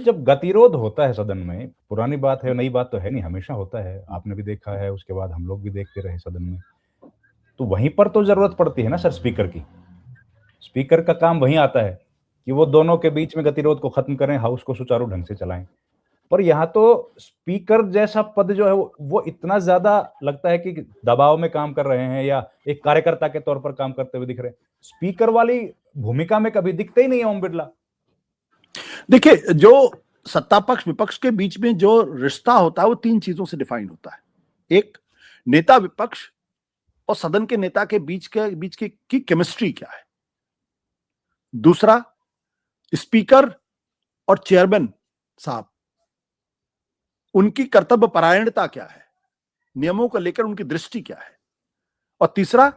जब गतिरोध होता है सदन में, पुरानी बात है, नई बात तो है नहीं, हमेशा होता है। आपने भी देखा है, उसके बाद हम लोग भी देखते रहे सदन में। तो वहीं पर तो ज़रूरत पड़ती है ना सर स्पीकर की। स्पीकर का काम वहीं आता है कि वो दोनों के बीच में गतिरोध को खत्म करें, हाउस को सुचारू ढंग से चलाएँ। पर यहाँ तो स्पीकर जैसा पद जो है वो इतना ज़्यादा लगता है कि दबाव में काम कर रहे हैं या एक कार्यकर्ता के तौर पर काम करते हुए दिख रहे हैं। स्पीकर वाली भूमिका में कभी दिखते ही नहीं है ओम बिड़ला। देखिए, जो सत्ता पक्ष विपक्ष के बीच में जो रिश्ता होता है वो तीन चीजों से डिफाइन होता है। एक, नेता विपक्ष और सदन के नेता के बीच की केमिस्ट्री क्या है। दूसरा, स्पीकर और चेयरमैन साहब, उनकी कर्तव्य परायणता क्या है, नियमों को लेकर उनकी दृष्टि क्या है। और तीसरा,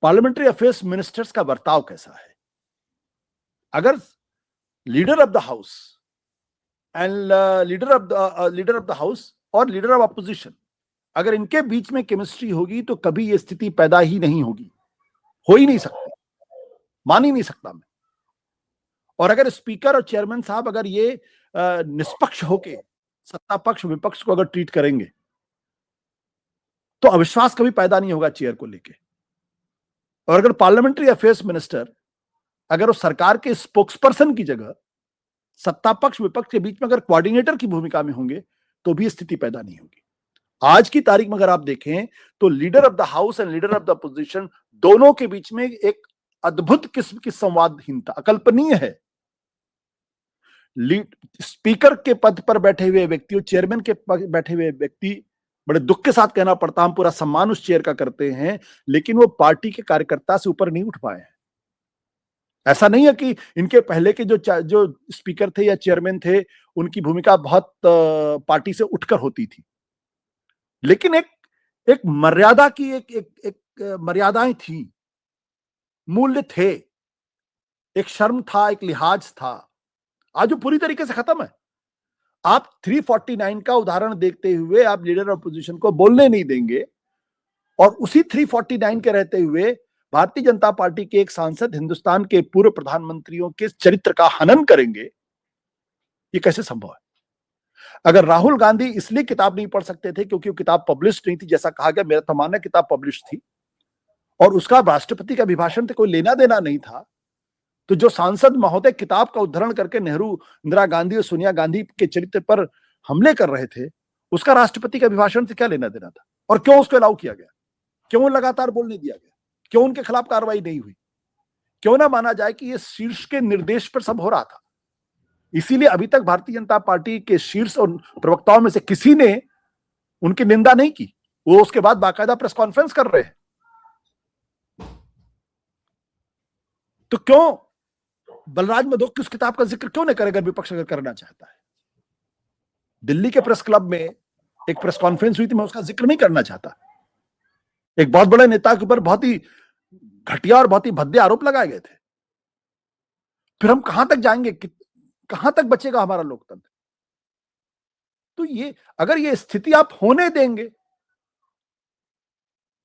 पार्लियामेंट्री अफेयर्स मिनिस्टर्स का बर्ताव कैसा है। अगर leader of the house and leader of the house और लीडर ऑफ अपोजिशन, अगर इनके बीच में केमिस्ट्री होगी तो कभी यह स्थिति पैदा ही नहीं होगी, हो ही नहीं सकती, मान ही नहीं सकता मैं। और अगर स्पीकर और चेयरमैन साहब अगर ये निष्पक्ष होके सत्ता पक्ष विपक्ष को अगर ट्रीट करेंगे तो अविश्वास कभी पैदा नहीं होगा चेयर को लेके। और अगर पार्लियामेंट्री अफेयर्स मिनिस्टर अगर वो सरकार के स्पोक्सपर्सन की जगह सत्ता पक्ष विपक्ष के बीच में अगर कोऑर्डिनेटर की भूमिका में होंगे तो भी स्थिति पैदा नहीं होगी। आज की तारीख में अगर आप देखें तो leader of the house and leader of the opposition दोनों के बीच में एक अद्भुत किस्म की संवादहीनता, अकल्पनीय है। स्पीकर के पद पर बैठे हुए व्यक्ति और चेयरमैन के बैठे हुए व्यक्ति, बड़े दुख के साथ कहना पड़ता, हम पूरा सम्मान उस चेयर का करते हैं, लेकिन वो पार्टी के कार्यकर्ता से ऊपर नहीं उठ पाए हैं। ऐसा नहीं है कि इनके पहले के जो स्पीकर थे या चेयरमैन थे उनकी भूमिका बहुत पार्टी से उठकर होती थी, लेकिन एक मर्यादा की एक मर्यादाएं थी, मूल्य थे, एक शर्म था, एक लिहाज था। आज वो पूरी तरीके से खत्म है। आप 349 का उदाहरण देखते हुए आप लीडर ऑफ अपोजिशन को बोलने नहीं देंगे और उसी 349 के रहते हुए भारतीय जनता पार्टी के एक सांसद हिंदुस्तान के पूर्व प्रधानमंत्रियों के चरित्र का हनन करेंगे, ये कैसे संभव है। अगर राहुल गांधी इसलिए किताब नहीं पढ़ सकते थे क्योंकि वो किताब पब्लिश नहीं थी, जैसा कहा गया, मेरा तो मानना किताब पब्लिश थी और उसका राष्ट्रपति का अभिभाषण से कोई लेना देना नहीं था, तो जो सांसद महोदय किताब का उद्धरण करके नेहरू, इंदिरा गांधी और सोनिया गांधी के चरित्र पर हमले कर रहे थे, उसका राष्ट्रपति के अभिभाषण से क्या लेना देना था। और क्यों उसको अलाउ किया गया, क्यों लगातार बोलने दिया गया, क्यों उनके खिलाफ कार्रवाई नहीं हुई। क्यों ना माना जाए कि ये शीर्ष के निर्देश पर सब हो रहा था। इसीलिए अभी तक भारतीय जनता पार्टी के शीर्ष और प्रवक्ताओं में से किसी ने उनकी निंदा नहीं की। वो उसके बाद बाकायदा प्रेस कॉन्फ्रेंस कर रहे हैं। तो क्यों बलराज मधोक उस किताब का जिक्र क्यों नहीं करेगा विपक्ष अगर करना चाहता है। दिल्ली के प्रेस क्लब में एक प्रेस कॉन्फ्रेंस हुई थी, मैं उसका जिक्र नहीं करना चाहता। एक बहुत बड़े नेता के ऊपर बहुत ही घटिया और बहुत ही भद्दे आरोप लगाए गए थे। फिर हम कहां तक जाएंगे, कहां तक बचेगा हमारा लोकतंत्र। तो ये अगर ये स्थिति आप होने देंगे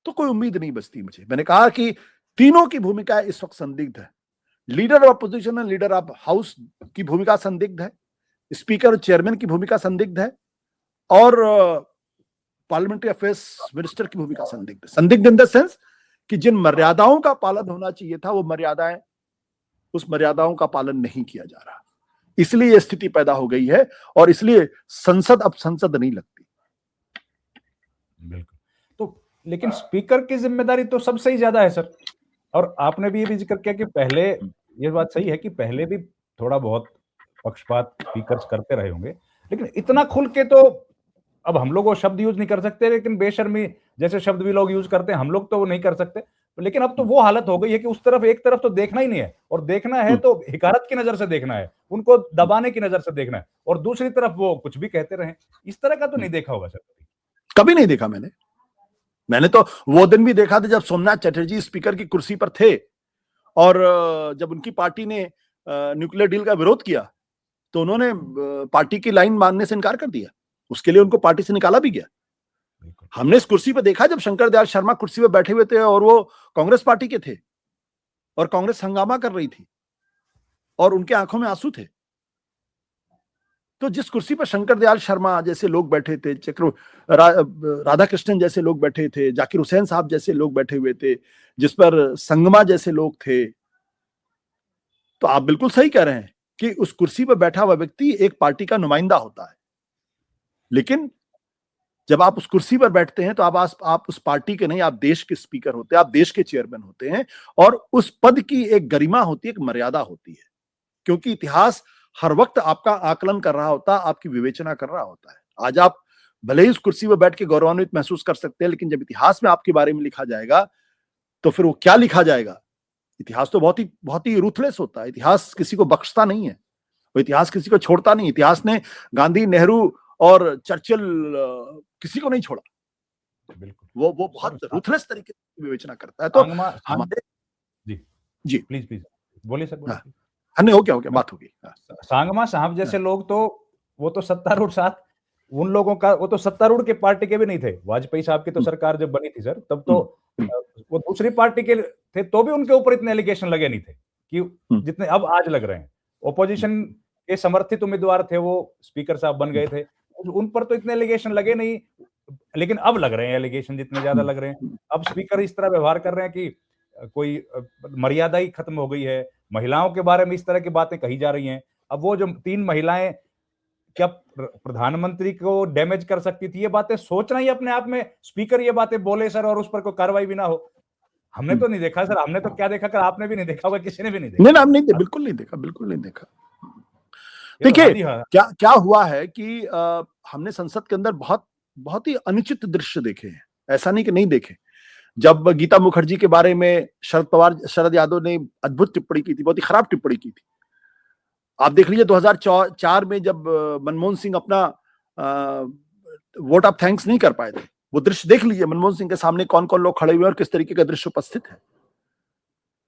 तो कोई उम्मीद नहीं बचती मुझे। मैंने कहा कि तीनों की भूमिका इस वक्त संदिग्ध है। लीडर ऑफ अपोजिशन और लीडर ऑफ हाउस की भूमिका संदिग्ध है, स्पीकर और चेयरमैन की भूमिका संदिग्ध है, और पार्लियामेंट्री अफेयर्स मिनिस्टर की भूमिका संदिग्ध है। संदिग्ध इन द सेंस कि जिन मर्यादाओं का पालन होना चाहिए था वो मर्यादाएं, उस मर्यादाओं का पालन नहीं किया जा रहा, इसलिए यह स्थिति पैदा हो गई है और इसलिए संसद अब संसद नहीं लगती। बिल्कुल। तो लेकिन स्पीकर की जिम्मेदारी तो सबसे ही ज्यादा है सर। और आपने भी ये भी जिक्र किया कि पहले, ये बात सही है कि पहले भी थोड़ा बहुत पक्षपात स्पीकर्स करते रहे होंगे, लेकिन इतना खुल के तो अब हम लोग वो शब्द यूज नहीं कर सकते, लेकिन बेशर्मी जैसे शब्द भी लोग यूज करते हैं हम लोग तो वो नहीं कर सकते। लेकिन अब तो वो हालत हो गई है कि उस तरफ एक तरफ तो देखना ही नहीं है, और देखना है तो हिकारत की नजर से देखना है, उनको दबाने की नजर से देखना है, और दूसरी तरफ वो कुछ भी कहते रहे। इस तरह का तो नहीं देखा होगा सर। कभी नहीं देखा मैंने तो वो दिन भी देखा था जब सोमनाथ चटर्जी स्पीकर की कुर्सी पर थे और जब उनकी पार्टी ने न्यूक्लियर डील का विरोध किया तो उन्होंने पार्टी की लाइन मानने से इनकार कर दिया। उसके लिए उनको पार्टी से निकाला भी गया। हमने इस कुर्सी पर देखा जब शंकर दयाल शर्मा कुर्सी पर बैठे हुए थे और वो कांग्रेस पार्टी के थे और कांग्रेस हंगामा कर रही थी और उनके आंखों में आंसू थे। तो जिस कुर्सी पर शंकर दयाल शर्मा जैसे लोग बैठे थे, राधा कृष्णन जैसे लोग बैठे थे, जाकिर हुसैन साहब जैसे लोग बैठे हुए थे, जिस पर संगमा जैसे लोग थे, तो आप बिल्कुल सही कह रहे हैं कि उस कुर्सी पर बैठा हुआ व्यक्ति एक पार्टी का नुमाइंदा होता है। लेकिन जब आप उस कुर्सी पर बैठते हैं तो आप उस पार्टी के नहीं, आप देश के स्पीकर होते हैं, आप देश के चेयरमैन होते हैं, और उस पद की एक गरिमा होती है, एक मर्यादा होती है, क्योंकि इतिहास हर वक्त आपका आकलन कर रहा होता है, आपकी विवेचना कर रहा होता है। आज आप भले ही उस कुर्सी पर बैठ के गौरवान्वित महसूस कर सकते हैं, लेकिन जब इतिहास में आपके बारे में लिखा जाएगा तो फिर वो क्या लिखा जाएगा? इतिहास तो बहुत ही रूथलेस होता है। इतिहास किसी को बख्शता नहीं है, वो इतिहास किसी को छोड़ता नहीं। इतिहास ने गांधी, नेहरू और चर्चिल किसी को नहीं छोड़ा। बिल्कुल। वो बहुत रूथलेस तरीके से विवेचना करता है। तो हमारे जी जी प्लीज बोलिए सर, बोलिए। हाँ, नहीं, हो गया बात होगी। सांगमा साहब जैसे लोग तो वो तो सत्तारूढ़ साथ उन लोगों का, वो तो सत्तारूढ़ के पार्टी के भी नहीं थे। वाजपेयी साहब की तो सरकार जब बनी थी सर, तब तो वो दूसरी पार्टी के थे, तो भी उनके ऊपर इतने एलिगेशन लगे नहीं थे कि जितने अब आज लग रहे हैं। ओपोजिशन के समर्थित उम्मीदवार थे, वो स्पीकर साहब बन गए थे, उन पर तो इतने एलिगेशन लगे नहीं, लेकिन अब लग रहे हैं एलिगेशन, जितने ज्यादा लग रहे हैं। अब स्पीकर इस तरह व्यवहार कर रहे हैं कि कोई मर्यादा ही खत्म हो गई है। महिलाओं के बारे में इस तरह की बातें कही जा रही हैं। अब वो जो 3 महिलाएं क्या प्रधानमंत्री को डैमेज कर सकती थी, ये बातें सोचना ही अपने आप में, स्पीकर ये बातें बोले सर और उस पर कोई कार्रवाई भी ना हो। हमने तो नहीं देखा सर, हमने तो क्या देखा कर, आपने भी नहीं देखा होगा, किसी ने भी नहीं देखा। नहीं, हमने बिल्कुल नहीं देखा। देखिए क्या क्या हुआ है कि हमने संसद के अंदर बहुत ही अनुचित दृश्य देखे हैं, ऐसा नहीं कि नहीं देखे। जब गीता मुखर्जी के बारे में शरद यादव ने अद्भुत टिप्पणी की थी, बहुत ही खराब टिप्पणी की थी। आप देख लीजिए 2004 में जब मनमोहन सिंह अपना वोट ऑफ थैंक्स नहीं कर पाए थे, वो दृश्य देख लीजिए, मनमोहन सिंह के सामने कौन कौन लोग खड़े हुए और किस तरीके का दृश्य उपस्थित है।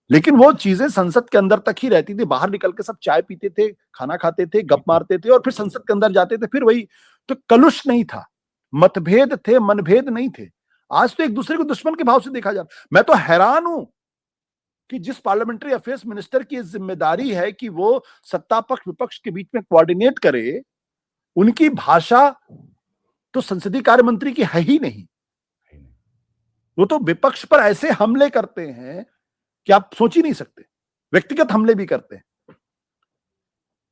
लेकिन वो चीजें संसद के अंदर तक ही रहती थी, बाहर निकल के सब चाय पीते थे, खाना खाते थे, गप मारते थे और फिर संसद के अंदर जाते थे, फिर वही। तो कलुष नहीं था, मतभेद थे, मनभेद नहीं थे। आज तो एक दूसरे को दुश्मन के भाव से देखा जाता। मैं तो हैरान हूं कि जिस पार्लियामेंट्री अफेयर्स मिनिस्टर की जिम्मेदारी है कि वो सत्ता पक्ष विपक्ष के बीच में कोऑर्डिनेट करे, उनकी भाषा तो संसदीय कार्य मंत्री की है ही नहीं। वो तो विपक्ष पर ऐसे हमले करते हैं कि आप सोच ही नहीं सकते, व्यक्तिगत हमले भी करते हैं।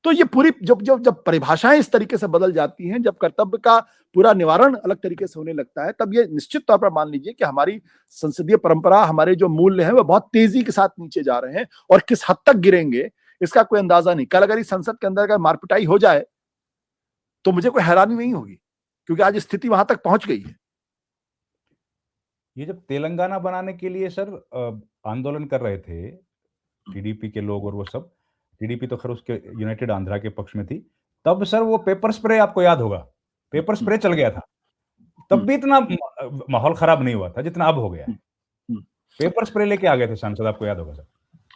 तो ये पूरी जब परिभाषाएं इस तरीके से बदल जाती हैं, जब कर्तव्य का पूरा निवारण अलग तरीके से होने लगता है, तब ये निश्चित तौर पर मान लीजिए कि हमारी संसदीय परंपरा, हमारे जो मूल्य हैं, वो बहुत तेजी के साथ नीचे जा रहे हैं, और किस हद तक गिरेंगे इसका कोई अंदाजा नहीं। कल अगर इस संसद के अंदर अगर मारपिटाई हो जाए तो मुझे कोई हैरानी नहीं होगी, क्योंकि आज स्थिति वहां तक पहुंच गई है। ये जब तेलंगाना बनाने के लिए सर आंदोलन कर रहे थे टीडीपी के लोग, और वो सब, टीडीपी तो खैर उसके यूनाइटेड आंध्रा के पक्ष में थी, तब सर वो पेपर स्प्रे, आपको याद होगा, पेपर स्प्रे चल गया था, तब भी इतना माहौल खराब नहीं हुआ था जितना अब हो गया है। पेपर स्प्रे लेके आ गए थे सांसद, आपको याद होगा सर।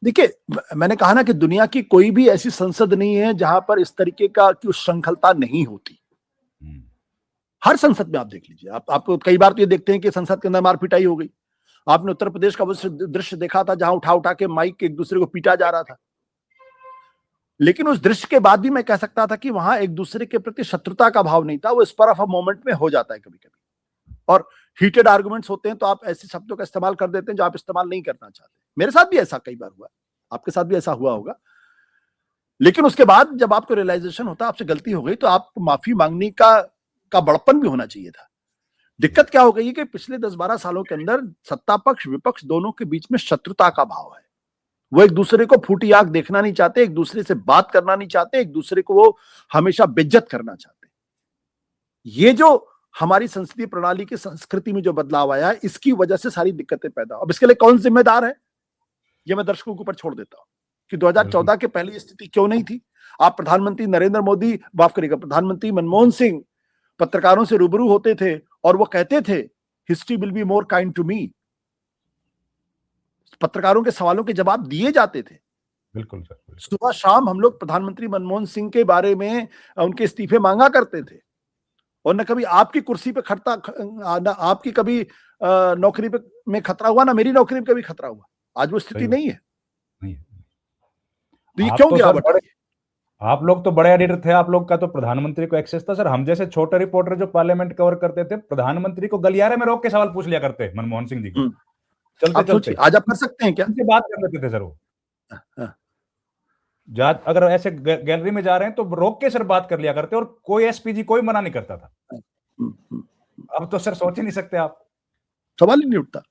देखिए, मैंने कहा ना कि दुनिया की कोई भी ऐसी संसद नहीं है जहां पर इस तरीके का की श्रृंखलता नहीं होती। हर संसद में आप देख लीजिए, आप कई बार तो ये देखते हैं कि संसद के अंदर मारपिटाई हो गई। आपने उत्तर प्रदेश का वो दृश्य देखा था जहां उठा उठा के माइक एक दूसरे को पीटा जा रहा था। लेकिन उस दृश्य के बाद भी मैं कह सकता था कि वहां एक दूसरे के प्रति शत्रुता का भाव नहीं था, वो स्पर ऑफ अ मोमेंट में हो जाता है कभी कभी, और हीटेड आर्गुमेंट्स होते हैं तो आप ऐसे शब्दों का इस्तेमाल कर देते हैं जो आप इस्तेमाल नहीं करना चाहते। मेरे साथ भी ऐसा कई बार हुआ, आपके साथ भी ऐसा हुआ होगा। लेकिन उसके बाद जब आपको रियलाइजेशन होता है आपसे गलती हो गई, तो आपको माफी मांगने का बड़प्पन भी होना चाहिए था। दिक्कत क्या हो गई है कि पिछले 10-12 सालों के अंदर सत्ता पक्ष विपक्ष दोनों के बीच में शत्रुता का भाव है। वो एक दूसरे को फूटी आंख देखना नहीं चाहते, एक दूसरे से बात करना नहीं चाहते, एक दूसरे को वो हमेशा बेइज्जत करना चाहते। ये जो हमारी संसदीय प्रणाली की संस्कृति में जो बदलाव आया है, इसकी वजह से सारी दिक्कतें पैदा। अब इसके लिए कौन जिम्मेदार है, ये मैं दर्शकों के ऊपर छोड़ देता हूं कि 2014 के पहले ये स्थिति क्यों नहीं थी। आप प्रधानमंत्री नरेंद्र मोदी, माफ करिएगा, प्रधानमंत्री मनमोहन सिंह पत्रकारों से रूबरू होते थे और वो कहते थे, history will be more kind to me. पत्रकारों के सवालों के जवाब दिए जाते थे। बिल्कुल सर। सुबह शाम हम लोग प्रधानमंत्री मनमोहन सिंह के बारे में उनके इस्तीफे मांगा करते थे, और न कभी आपकी कुर्सी पे न आपकी कभी नौकरी पे में खतरा हुआ, ना मेरी नौकरी में कभी खतरा हुआ। आज वो स्थिति नहीं है। तो ये क्यों गिरावट आई? आप लोग तो बड़े एडिटर थे, आप लोग का तो प्रधानमंत्री को एक्सेस था सर। हम जैसे छोटे रिपोर्टर जो पार्लियामेंट कवर करते थे, प्रधानमंत्री को गलियारे में रोक के सवाल पूछ लिया करते मनमोहन सिंह जी को, चलते आप सोचिए चलते आज आप कर सकते हैं क्या? उनसे बात कर लेते थे सर। वो हाँ, अगर ऐसे गैलरी में जा रहे हैं तो रोक के सर बात कर लिया करते, और कोई एसपीजी कोई मना नहीं करता था। हम्म, हम्म, अब तो सर सोच ही नहीं सकते आप। सवाल ही नहीं उठता।